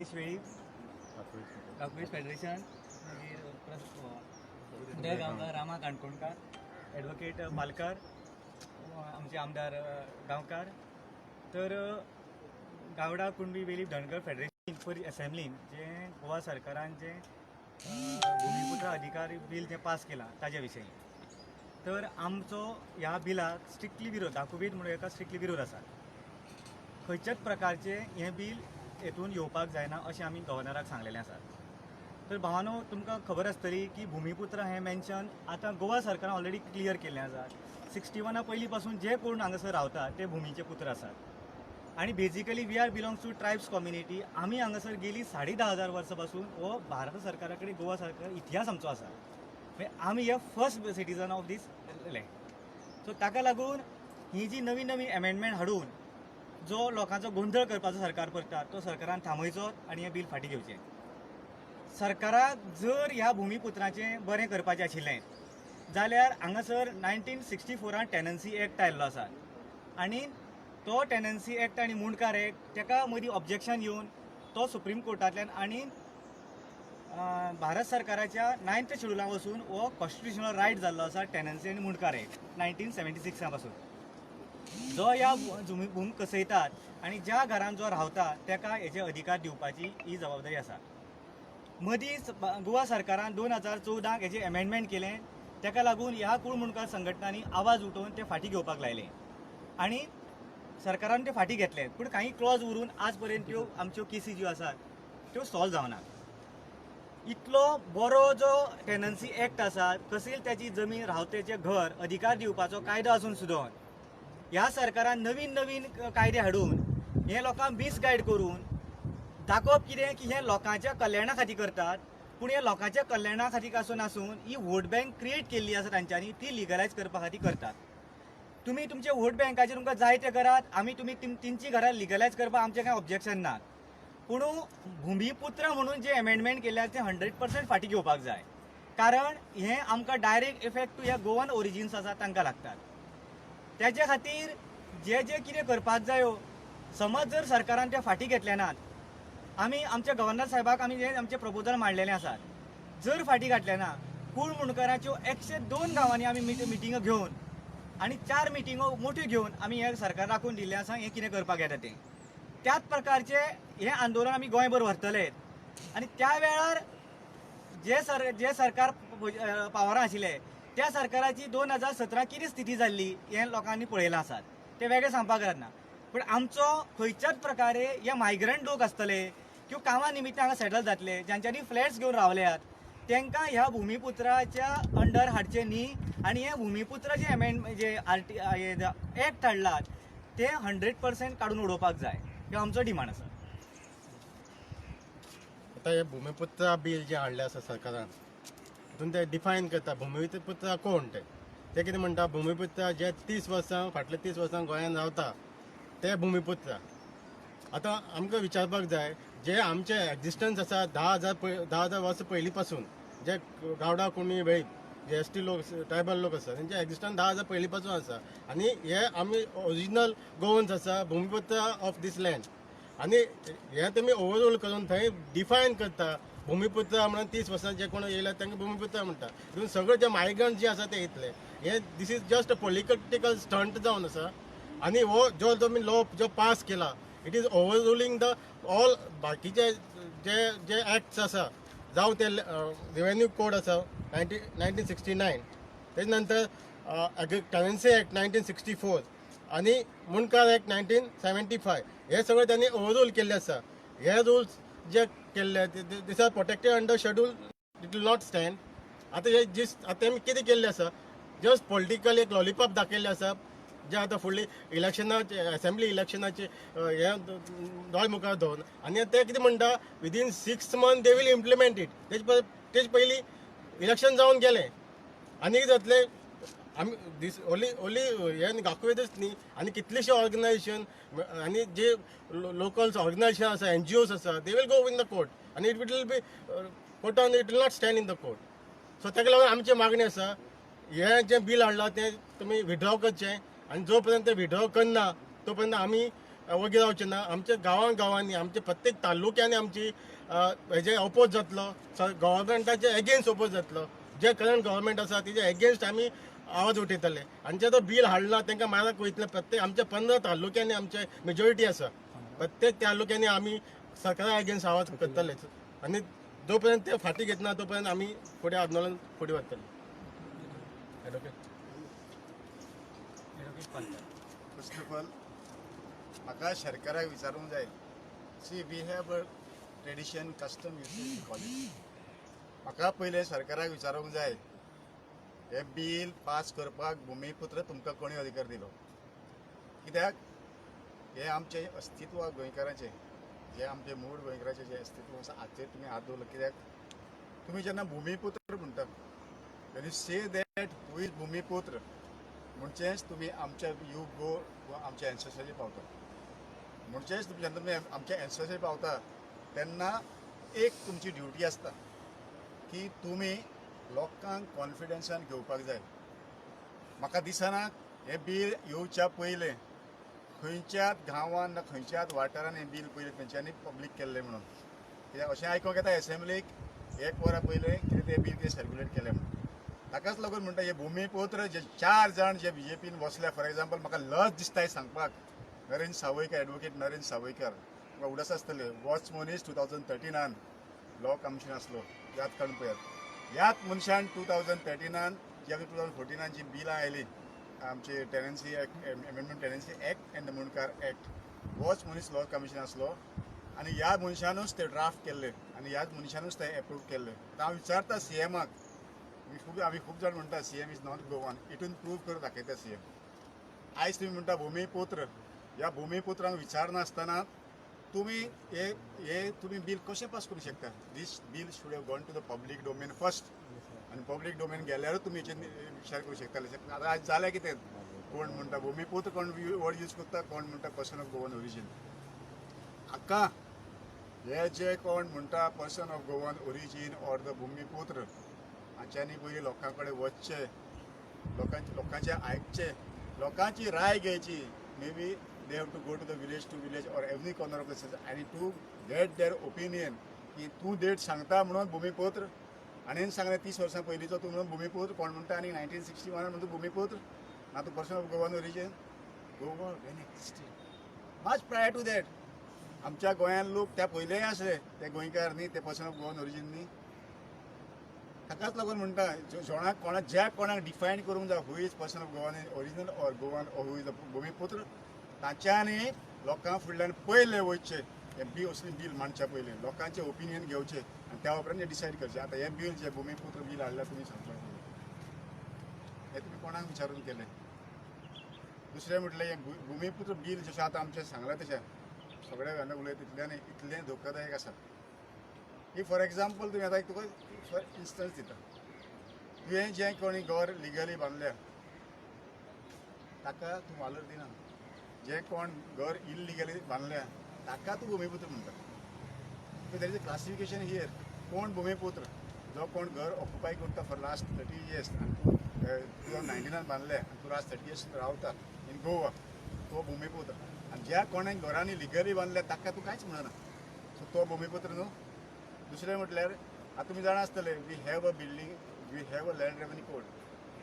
वेळी काँग्रेस फेडरेशन मागीर गांवकार रामा काणकोणकार ॲडवोकेट मालकार आमचे आमदार गांवकार तर गावडा कुणबी वेली धनगर फेडरेशन फॉर असेंब्लीन जे गोवा सरकारान जे भूमिपुत्र अधिकार बील जे पास केला ताजे विशयी तर आमचो ह्या बिलाक स्ट्रिक्टली विरोध दाखोवीत म्हणून एका स्ट्रिक्टली विरोध आसा. खंयच्याच प्रकारचे हें बील हेतून येवपाक जायना अशें आमी गव्हर्नराक सांगलेलें आसा. तर भावानो तुमकां खबर आसतली की भूमिपुत्र हें मेन्शन आतां गोवा सरकारान ऑलरेडी क्लियर केल्लें आसा. 61 पयलीं पासून जे कोण हांगासर रावतात ते भुमीचे पुत्र आसात आणि basically we are belongs to tribes community. आमी हांगासर गेली 10,500 वर्सां पासून हो भारत सरकारा कडेन गोवा सरकार इतिहास आमचो आसा. आमी हे first citizen of this land. So ताका लागून ही जी नवीन नवीन एमेंडमेंट हाडून जो लोकांचो गोंधळ करपाचो सरकार करता तो सरकारान थांबयचो आणि हें बील फाटीं घेवचें. सरकाराक जर ह्या भुमिपुत्राचें बरें करपाचें आशिल्लें जाल्यार हांगासर 1964 टेनन्सी एक्ट आयिल्लो आसा आनी तो टेनन्सी एक्ट आनी मुणकार एक्ट तेका मदीं ऑब्जेक्शन येवन तो सुप्रीम कोर्टांतल्यान आनी भारत सरकाराच्या 9th शेड्युलाक वचून हो कॉन्स्टिट्युशनल रायट जाल्लो आसा टेनन्सी आनी मुणकार एक्ट 1976 पासून. जो ह्या भूमी कसयतात आनी ज्या घरांत जो रावता तेका हेचे अधिकार दिवपाची ही जबाबदारी आसा. मदींच गोवा सरकारान 2014 हेचे अमेंडमेंट केलें. तेका लागून ह्या कुळ मुणकार संघटनांनी आवाज उठोवन ते फाटीं घेवपाक लायले आनी सरकारान ते फाटीं घेतले. पूण काही क्लॉज उरून आज पर्यंत त्यो आमच्यो केसी ज्यो आसात त्यो सॉल्व जावना. इतलो बरो जो टेनन्सी एक्ट आसा कसील त्याची जमीन रावतेचें घर अधिकार दिवपाचो कायदो आसून सुद्दां ह्या सरकारान नवीन नवीन कायदे हाडून हे लोकांक मिसगायड करून दाखोवप कितें की हे लोकांच्या कल्याणा खातीर करतात. पूण हे लोकांच्या कल्याणा खातीर आसून ही वोट बँक क्रिएट केल्ली आसा तांच्यांनी ती लिगलायज करपा खातीर करतात. तुमी तुमचे वोट बँकाचेर तुमकां जाय ते करात. आमी तुमी तेंची घरां लिगलायज करपाक आमचें कांय ऑब्जेक्शन ना. पूण भुमिपुत्र म्हणून जे अमेंडमेंट केल्या ते 100% फाटीं घेवपाक जाय. कारण हे आमकां डायरेक्ट इफेक्ट टू ह्या गोवन ओरिजिन्स आसा तांकां लागतात. त्याच्या खातीर जे जे कितें करपाक जायो समज जर सरकारान ते फाटीं घेतले नात आमी आमच्या गव्हर्नर साहेबाक आमी जे आमचे प्रपोजल मांडलेले आसात जर फाटीं घातले ना कुळ मुणकाराच्यो 102 गांवांनी आमी मिटिंगो घेवन आनी 4 मिटिंगो मोठ्यो घेवन आमी हे सरकार राखून दिल्लें आसा हें कितें करपाक येता तें. त्याच प्रकारचे हे आंदोलन आमी गोंयभर व्हरतले आनी त्या वेळार जे सरकार पावरां आशिल्ले त्या सरकाराची 2017 कितें स्थिती जाल्ली हें लोकांनी पळयलां आसात. ते वेगळें सांगपाक जायना. पूण आमचो खंयच्याच प्रकारे हे मायग्रंट लोक आसतले किंवा कामा निमित्त हांगा सेटल जातले ज्यांच्यांनी फ्लॅट्स घेवन रावल्यात तांकां ह्या भुमिपुत्राच्या अंडर हाडचे न्ही. आनी हे भुमिपुत्र जे एक्ट हाडलात ते 100% काडून उडोवपाक जाय हो आमचो डिमांड आसा. आता हे भूमिपुत्र बिल जे हाडलें आसा सरकारान तितून ते डिफायन करता भूमिपुत्र कोण ते कितें म्हणटा भूमिपुत्र जे 30 वर्सां फाटले 30 वर्सां गोंयांत रावता ते भूमिपुत्र. आतां आमकां विचारपाक जाय जे आमचे एक्झिस्टन्स आसा 10,000 वर्सां पयलीं पासून जे गावडा कुणबी वेळी जे एसटी लोक ट्रायबल लोक आसा तेंचे एक्झिस्टन्स 10,000 पयलीं पासून आसा आनी हे आमी ओरिजिनल गोवन्स आसा भूमिपुत्र ऑफ दीस लँड. आनी हे तुमी ओवरऑल करून थंय डिफायन करता भूमिपुत्र म्हणून 30 वर्सां जे कोण येयला तांकां भूमिपुत्र म्हणटा. देखून सगळे जे मायग्रंट जे आसा ते येतले हे this is just a political stunt जावन आसा. आनी हो जो तुमी लॉ जो पास केला it is over ruling the all बाकीचे जे जे एक्ट्स आसा जावं ते रेव्हेन्यू कोड आसा 1969 तेज नंतर टेनन्सी एक्ट 1964 आनी मुणकार एक्ट 1975 हे सगळे त्यांनी ओवररूल केल्ले आसा. हे रुल्स जे केल्ले this are protected under schedule it will not stand. आतां हे जी आतां कितें केल्लें आसा जस्ट पॉलिटिकल एक लॉलिपॉप दाखयल्लें आसा जे आतां फुडली इलेक्शनाचे असेंब्ली इलेक्शनाचे हे दोळ मुखार दवरून आनी ते कितें म्हणटा within 6 months they will implement it. तेज पयलीं इलेक्शन जावन गेलें आनी कितें जातलें आमी दीस ओली हे दाखोवयतच न्ही आनी कितलेशे ऑर्गनायजेशन आनी जे लोकल ऑर्गनायजेशन आसा NGOs आसा they will go in the court आनी इट वील बी कोर्टान it will not stand in the court. So ताका लागून आमची मागणी आसा हे जे बील हाडलां तें तुमी विड्रॉ करचें आनी जो पर्यंत विड्रॉ करना तो पर्यंत आमी वगैरे जावचे ना. आमच्या गांवांनी आमच्या प्रत्येक तालुक्यांनी आमची हेजे अपोज जातलो, गव्हर्मेंटाचे एगेन्स्ट अपोज जातलो. जे करंट गव्हर्मेंट आसा तेजे एगेन्स्ट आमी आवाज उठयतले. आनी जे तो बील हाडला तांकां मारक वयतले. प्रत्येक आमच्या 15 तालुक्यांनी आमचे मेजॉरिटी आसा. प्रत्येक तालुक्यांनी आमी सरकारा एगेन्स्ट आवाज करतलेच. आनी जो पर्यंत ते फाटी घेतना तो पर्यंत आमी फुडें आंदोलन फुडें व्हरतले. Advocate Palkar. First of all म्हाका सरकाराक विचारूंक जाय. See we have a tradition custom यूज कॉलेज. म्हाका पयलें सरकाराक विचारूंक जाय, हे बील पास करपाक भुमिपुत्र तुमकां कोणी अधिकार दिलो? कित्याक हे आमचे अस्तित्व गोंयकारांचे, जे आमचे मूळ गोंयकारांचे जे अस्तित्व आसा हाचेर तुमी हात दवरलो. कित्याक तुमी जेन्ना भुमिपुत्र म्हणटा, when you say that who is भुमिपुत्र म्हणचेच तुमी आमच्या यू गो आमच्या एन्सेस्टर्साचेर पावता. म्हणचेच जेन्ना तुमी आमच्या एन्सेस्टर्साचेर पावता तेन्ना एक तुमची ड्युटी आसता की तुमी लोकांक कॉन्फिडन्सान घेवपाक जाय. म्हाका दिसना हे बील येवच्या पयलें खंयच्याच गांवांत ना खंयच्याच वाठारांत हें बील पयलीं खंयच्यांनी पब्लीक केल्लें म्हणून. कित्याक अशें आयकोंक येता एसेंब्लीक एक वरा पयलें कितें तें बील ते सर्क्युलेट केलें म्हणून. ताकाच लागून म्हणटा हे भुमिपुत्र जे 4 जाण जे BJPन बसल्या, फॉर एग्जाम्पल म्हाका लज दिसता सांगपाक, नरेंद्र सावयकर, एडवोकेट नरेंद्र सावयकर, म्हाका उडस आसतलें. वॉच मनीस 2013 लॉ कमिशन आसलो, याद काडून पळयात. ह्याच मनशान 2013 जी आमी 2014 जी बिलां आयली आमची tenancy amendment tenancy act and Mundkar act, वॉच मनीस लॉ कमिशन आसलो आनी ह्या मनशानूच ते ड्राफ्ट केल्ले आनी ह्याच मनशानूच ते एप्रूव केल्ले. हांव विचारता CMक, आमी खूब जाण म्हणटा CM इज नॉट गोवन, हितून प्रूव करून दाखयता CM. आयज तुमी म्हणटा भुमिपुत्र, ह्या भुमिपुत्रांक विचारनासतना तुमी हे तुमी बील कशें पास करूंक शकता? This bill should have gone to the public domain first, आनी पब्लीक डोमेन गेल्यारूच तुमी हेचेर विचार करूंक शकताले. आतां आज जालें कितें? कोण म्हणटा भुमिपुत्र, कोण वर्ड यूज करता, कोण म्हणटा पर्सन ऑफ गोवन ओरिजीन. हाका हे जे कोण म्हणटा person of Goan origin or the भुमिपुत्र, हांच्यांनी पयलीं लोकां कडेन वचचें, लोकांचें आयकचें, लोकांची राय घेवची. May be they have to go to the village to village or every corner of the city and to get their opinion की तूं डेट सांगता म्हणून भुमिपुत्र आनी सांगलें 30 वर्सां पयलींचो तूं म्हणून भुमिपुत्र, कोण म्हणटा आनी 1961 म्हणून भुमिपुत्र, ना तूं person of Goan origin. Goa when existed much prior to that. आमच्या गोंयांत लोक त्या पयलेंय आसले, ते गोंयकार न्ही, ते पर्सन ऑफ गोवन ओरिजीन न्ही. ताकाच लागून म्हणटा ज्या कोणाक डिफायन करूंक जाय who is person of Goan original or Goan who is भुमिपुत्र, तांच्यांनी लोकां फुडल्यान पयले वयचे. हें बी असलें बील मांडच्या पयलीं लोकांचे ओपिनियन घेवचे आनी त्या उपरांत हें डिसायड करचें. आतां हें बील जें भुमिपुत्र बील हाडलां तुमी सांगता हें तुमी कोणाक विचारून केलें? दुसरें म्हटलें हें भुमिपुत्र बील जशें आतां आमचें सांगलां तशें सगळे हांगा उलयता इतलें धोकादायक आसा की फॉर एग्जाम्पल तुमी आतां तुका फॉर इन्स्टन्स दिता, तुवें जें कोणी घर लिगली बांदल्या ताका तूं वालोर दिना. जे कोण घर इल्लिगली बांदल्या ताका तूं भुमिपुत्र म्हणटा. देर इज अ क्लासिफिकेशन हियर. कोण भुमिपुत्र? जो कोण घर ऑक्युपाय करता फॉर लास्ट 30 years आनी तूं 2019 बांदलें आनी तूं लास्ट 30 years रावता इन गोवा, तो भुमिपुत्र. आनी ज्या कोणें घरांनी लिगली बांदल्या ताका तूं कांयच म्हणना, सो तो भुमिपुत्र न्हू. दुसरें म्हटल्यार आतां तुमी जाणा आसतले we have a land revenue code,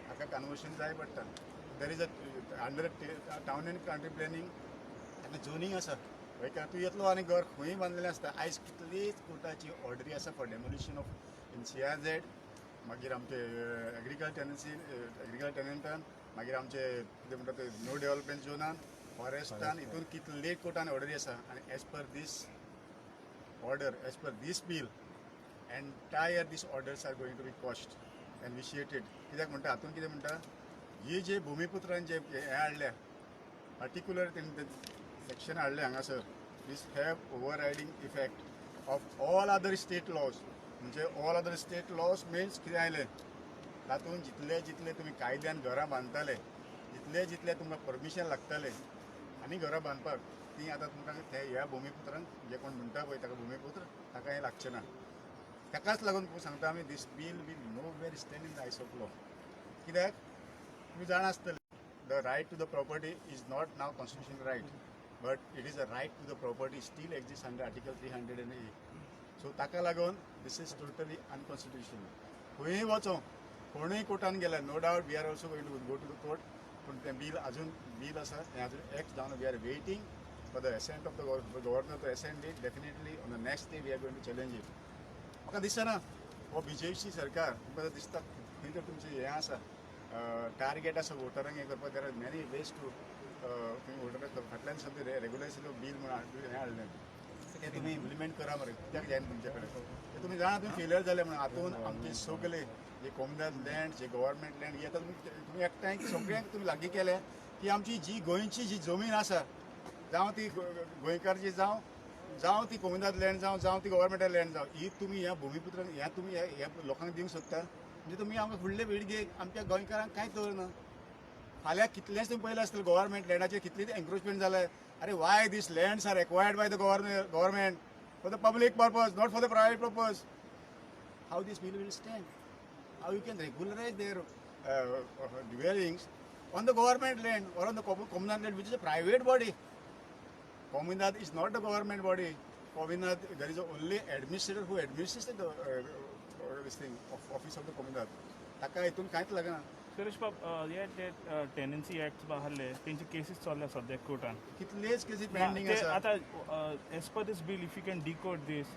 हाका कन्वर्शन जाय पडटा. There is a under town and country planning ताका झोनींग आसा. गोंयकार तूं येतलो आनी घर खंय बांदलेलें आसता. आयज कितलीच कोर्टाची ऑर्डरी आसा for demolition of in CRZ, मागीर आमचे एग्रीकल्चर टेनंटान, मागीर आमचे कितें म्हणटा ते नो डेव्हलपमेंट झोनान, फॉरेस्टान, हितून कितले कोर्टान ऑर्डरी आसा. आनी as per this order, as per this bill, entire this orders are going to be quashed and initiated. कित्याक म्हणटा हातून कितें म्हणटा ही जे भुमिपुत्रान जे हे हाडल्या पर्टिक्युलर सेक्शन हाडले हांगासर, this have overriding effect of all other state laws. म्हणजे all other state laws means कितें आयलें तातूंत जितले तुमी कायद्यान घरां बांदताले, जितले तुमकां परमिशन लागतालें आनी घरां बांदपाक, ती आतां तुमकां ह्या भुमिपुत्रांक जे कोण म्हणटा पळय ताका भुमिपुत्र ताका हें लागचें ना. ताकाच लागून सांगता आमी this bill will nowhere stand in the eyes of law. कित्याक तुमी जाणा आसतले the right to the property is not now constitutional right. but it is a right to the property still exists under Article 308. So ताका लागून this is totally unconstitutional. खंयय वचों कोणूय कोर्टान गेल्यार no doubt we are also going to go to the court. पूण तें bill अजून bill आसा तें अजून act जावन we are waiting for the assent of the governor to assent it. Definitely on the next day we are going to challenge it. म्हाका दिसना हो BJP सरकार म्हाका दिसता खंय तर तुमचें हें आसा टार्गेट आसा वोटरांक हें करपाक. There are many ways to वोटरांक फाटल्यान सद्या रेग्युलेशन बील म्हणून हें हाडलें ते तुमी इम्प्लिमेंट करा मरे कित्याक जायना तुमचे कडेन ते तुमी जाणा तुमी फेलियर जाले म्हणून हातून आमचे सगळे जे कोमदाद लँड जे गव्हर्मेंट लँड हे तुमी एकठांय सगळ्यांक तुमी लागीं केले की आमची जी गोंयची जी जमीन आसा जावं ती गोंयकारची जावं ती कोमदाद लँड जावं ती गव्हर्मेंटाची लँड जावं ही तुमी ह्या भुमिपुत्रांक ह्या तुमी ह्या लोकांक दिवंक सोदता. म्हणजे तुमी आमकां फुडले पिळगेक आमच्या गोंयकारांक कांयच दवरना. फाल्यां कितलेंच तुमी पयलें आसतलें गव्हर्मेंट लँडाचेर कितलें एन्क्रोचमेंट जालें. अरे why this lands are acquired by the government for the public purpose not for the private purpose. How this bill will stand. How you can regularise their dwellings on the government land or on the communal land, which is a private body. Communal is not the government body. Communal, there is only administrator who administers the this thing of office of the communal. ताका हितून कांयच लागना. सुरेश बाब हे tenancy act बाहरले तेंचे cases चल्ल्या सध्या कोर्टान कितलेच केसी pending आसा. आता as per this bill if you can decode this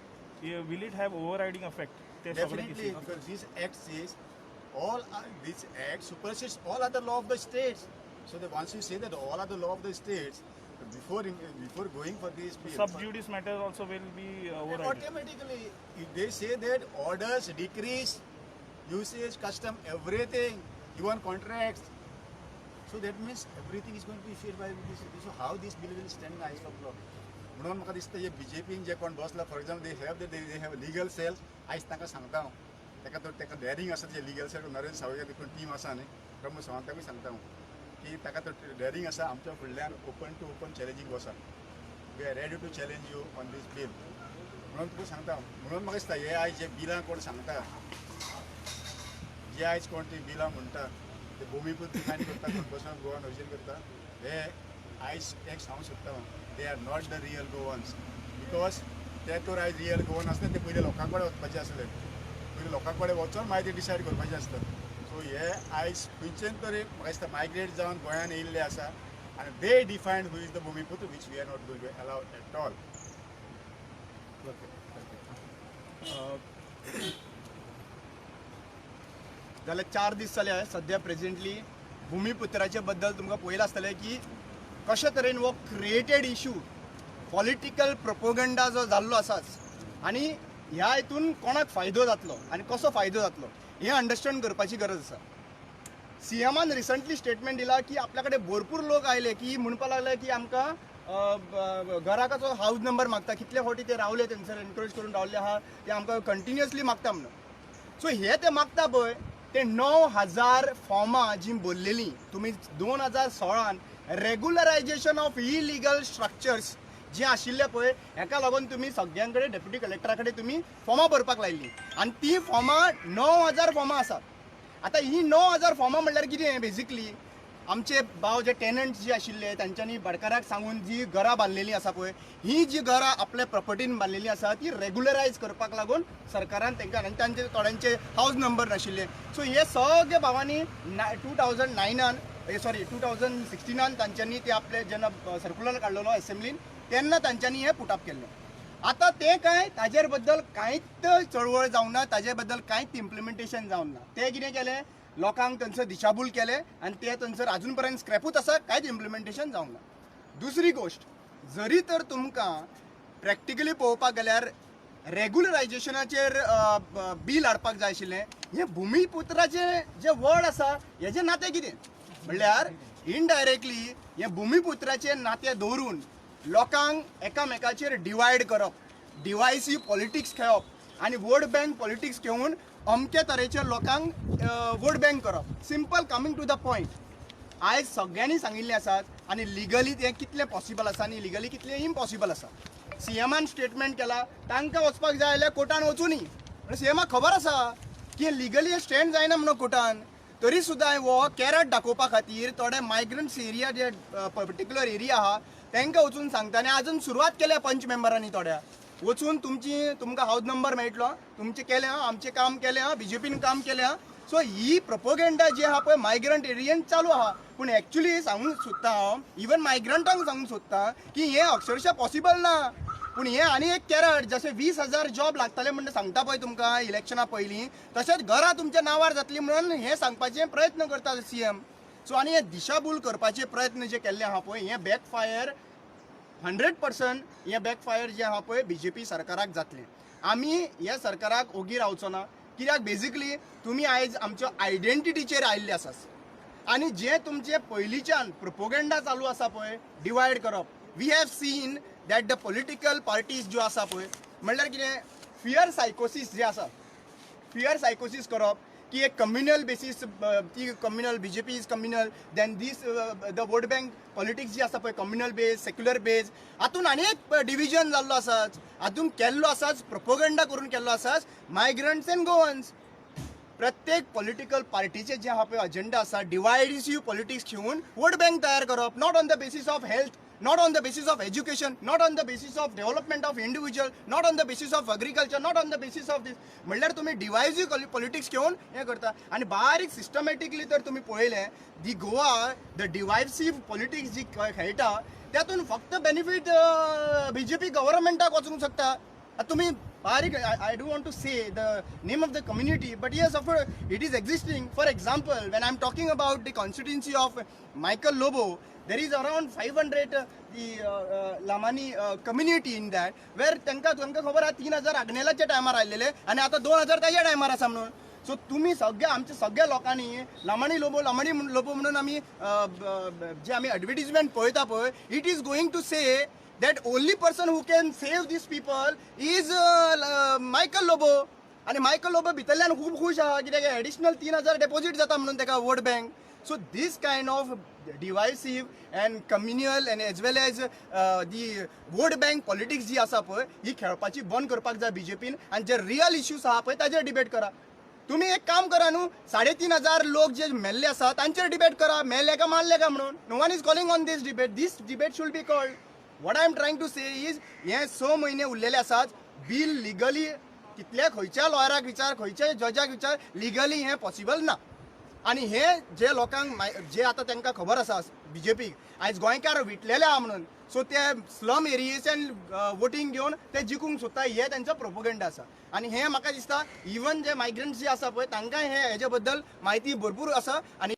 will it have overriding effect ते सगळे Definitely, because this act says this act supersedes all other law of the states. So that once you say that all other law of the states, before going for this bill, sub judice matters also will be overridden. automatically if they say that orders, decrees, usage, custom, everything, even contracts, so that means everything is going to be issued by this. So how this bill will stand in the eyes of law? म्हणून म्हाका दिसता हे BJPन जे कोण बसला for example they have legal cell. आयज तांकां सांगता हांव ताका डॅरिंग आसा जे लिगल सेल नरेंद्र सावय देखून टीम आसा न्ही प्रमोद सावंताकूय सांगता हांव की ताका तो डॅरिंग आसा आमच्या फुडल्यान ओपन टू ओपन चॅलेंजींग बसा. We are ready to challenge you on this bill म्हणून तुका सांगता हांव. म्हणून म्हाका दिसता हे आयज जे बिलां कोण सांगता जे आयज कोण ती बिलां म्हणटा ते भुमिपुत्र काणी करता कोण बसून गोवान हरशील करता हे आयज एक सांगूंक सोदता हांव they are not the real Goans. Because ते तर आयज रियल गोवन आसले ते पयले लोकां कडेन वचपाचे आसले. पयलीं लोकां कडेन वचून मागीर ते डिसायड करपाचें आसता. सो हे आयज खंयच्यान तरी म्हाका दिसता मायग्रेट जावन गोंयान येयल्ले आसा आनी they defined who is the भुमिपुत्र which we are not going to allow at all. जाल्यार 4 दीस जाले सध्या प्रेझेंटली भुमिपुत्राचे बद्दल तुमकां पळयलां आसतलें की कशे तरेन हो क्रिएटेड इशू पॉलिटिकल प्रोपोगंडा जो जाल्लो आसाच आनी ह्या हितून कोणाक फायदो जातलो आनी कसो फायदो जातलो हें अंडरस्टँड करपाची गरज आसा. सीएमान रिसंटली स्टेटमेंट दिला की आपल्या कडेन भरपूर लोक आयले की म्हणपाक लागले की आमकां घराचो हाऊस नंबर मागता. कितले फावटी ते रावले थंयसर एनकरेज करून रावले आहा ते आमकां कंटिन्युअसली मागता म्हणून. सो हे ते मागता पळय ते 9,000 फॉर्मां जी भरलेलीं तुमी 2016 रेग्युलरायजेशन ऑफ इलिगल स्ट्रक्चर्स जे आशिल्ले पळय हेका लागून तुमी सगळ्यां कडेन डेप्युटी कलेक्टरा कडेन तुमी फॉर्मां भरपाक लायिल्लीं आनी ती फॉर्मां 9,000 फॉर्मां आसात. आतां ही 9,000 फॉर्मां म्हणल्यार कितें बेजिकली आमचे भाव जे टेनंट्स जे आशिल्ले तांच्यांनी भाटकाराक सांगून जी घरां बांदलेलीं आसा पळय ही जी घरां आपल्या प्रॉपर्टीन बांदलेलीं आसा ती रेग्युलरायज करपाक लागून सरकारान तांकां आनी तांचे थोड्यांचे हाऊस नंबर नाशिल्ले. सो हे सगळे भावांनी 2016 तांच्यांनी ते आपले जेन्ना सर्क्युलर काडलेलो असेंब्लीन तेन्ना तांच्यांनी हे पुटअप केल्लें. आतां ते काय ताजेर बद्दल कांयच चळवळ जावं ना ताजे बद्दल कांयच इम्प्लिमेंटेशन जावं ना. ते कितें केलें लोकांक थंयसर दिशाभूल केले आनी ते थंयसर अजून पर्यंत स्क्रॅपूच आसा कांयच इम्प्लिमेंटेशन जावंक ना. दुसरी गोश्ट जरी तर तुमकां प्रॅक्टिकली पळोवपाक गेल्यार रेग्युलरायजेशनाचेर बील हाडपाक जाय आशिल्लें हें भुमिपुत्राचें जे वर्ड आसा हेजें नातें कितें म्हणल्यार इनडायरेक्टली हें भुमिपुत्राचें नातें दवरून लोकांक एकामेकाचेर डिवायड करप डिवायसीव पॉलिटिक्स खेळप आनी वोट बँक पॉलिटिक्स घेवन अमके तरेच्या लोकांक वोट बँक करप. Simple coming to the point आयज सगळ्यांनी सांगिल्लें आसात आनी लिगली तें कितलें पॉसिबल आसा आनी लिगली कितलें इम्पॉसिबल आसा. सीएमान स्टेटमेंट केला तांकां वचपाक जाय जाल्यार कोर्टान वचूनी सीएमाक खबर आसा की लिगली हे स्टँड जायना म्हणून कोर्टान. तरी सुद्दां हो कॅरट दाखोवपा खातीर थोडे मायग्रंट्स एरिया जे पर्टिक्युलर एरिया आहा तांकां वचून सांगता आनी आजून सुरवात केल्या पंच मेंबरांनी थोड्या वचून तुमकां हाऊस नंबर मेळटलो तुमचें केलें आमचें काम केलें बीजेपीन काम केलें सो ही प्रोपोगेंडा जी आहा पळय मायग्रंट एरियेंत चालू आहा पूण एक्चुली सांगूंक सोदता हांव इवन मायग्रंटांक सांगूंक सोदता की हें अक्षरशः पॉसिबल ना पूण हें आनी एक केरळ जशें 20,000 जॉब लागतले म्हणून सांगता पळय तुमकां इलेक्शना पयलीं तशेंच घरां तुमच्या नांवार जातलीं म्हणून हें सांगपाचें प्रयत्न करता सीएम सो आनी हे दिशाभूल करपाचे प्रयत्न जे केल्ले आहा पळय हें बॅकफायर 100% हें बॅकफायर जें आहा पळय बीजेपी सरकाराक जातलें आमी ह्या सरकाराक ओगी रावचो ना कित्याक बेजिकली तुमी आयज आमच्या आयडेंटिटीचेर आयिल्ले आसात आनी जे तुमचे पयलींच्यान प्रोपोगेंडा चालू आसा पळय डिवायड करप we have seen that the political parties ज्यो आसा पळय म्हणल्यार कितें फियर सायकोसीस जे आसा फियर सायकोसीस करप की एक कम्युनल बेसीस ती communal BJP is communal then this the vote bank politics जी आसा पळय कम्युनल बेज सेक्युलर बेज हातून आनी एक डिविजन जाल्लो आसाच हातून केल्लो आसाच प्रोपोगंडा करून केल्लो आसाच मायग्रंट्स एंड गोवन्स प्रत्येक पॉलिटिकल पार्टीचे जे आहा पळय अजेंडा आसा डिवायडिव्ह पॉलिटिक्स घेवन वोट बँक तयार करप not on the basis of health not on the basis of education, not on the basis of development of individual, not on the basis of agriculture, not on the basis of this. म्हणल्यार तुम्ही डिवायसिव्ह politics घेऊन हे करता आणि बारीक systematically तर तुम्ही पळयलें दी गोवा द डिवायसिव्ह पॉलिटिक्स जी खेळटा त्यातून फक्त बेनिफीट बीजेपी गव्हर्नमेंटाक वचूंक शकता तुम्ही बारीक I do want to say the name of the community but yes of course it is existing. For example when I am talking about the constituency of Michael Lobo there is around 500 Lamani community in that where त्यांका खबर आहे 3,000 अग्नेलाच्या टायमार आलेले आणि आता 2,000 त्याच्या टायमार आसा म्हणून सो तुम्ही आमच्या सगळ्या लोकांनी लामाणी लोबो म्हणून आम्ही जे आम्ही ॲडव्हर्टिजमेंट पळयता पळय it is going to say that only person who can save these people is Michael Lobo आणि मायकल लोबो भितरल्यान खूब खुश आहा कित्याक एडिशनल 3,000 डेपॉझिट जाता म्हणून ताका vote bank so this kind of divisive and communal and as well as the vote bank politics जी आसा पळय ही खेळपाची बंद करपाक जाय बीजेपीन आनी जे रियल इश्यूज आहा पळय ताजेर डिबेट करा तुम्ही एक काम करा न्हू 3,500 लोक जे मेल्ले आसा तांचेर डिबेट करा मेल्ले का मारले का म्हणून no one is calling on this debate should be called what I am trying to say is हे 6 महिने उरलेले आसात बिल लिगली कितल्या खंयच्या लॉयराक विचार खंयच्या जजाक विचार लिगली हे पॉसिबल ना आणि हे जे लोकांक जे आता तांकां खबर आसा बीजेपीक आयज गोंयकार विटलेले आहा म्हणून सो ते स्लम एरियेच्यान वोटींग घेवन ते जिखूंक सोदता हे तेंचो प्रोपोगंडा आसा आणि हे म्हाका दिसता इवन जे मायग्रंट्स जे आसा पळय तांकां हेजे बद्दल म्हायती भरपूर आसा आणि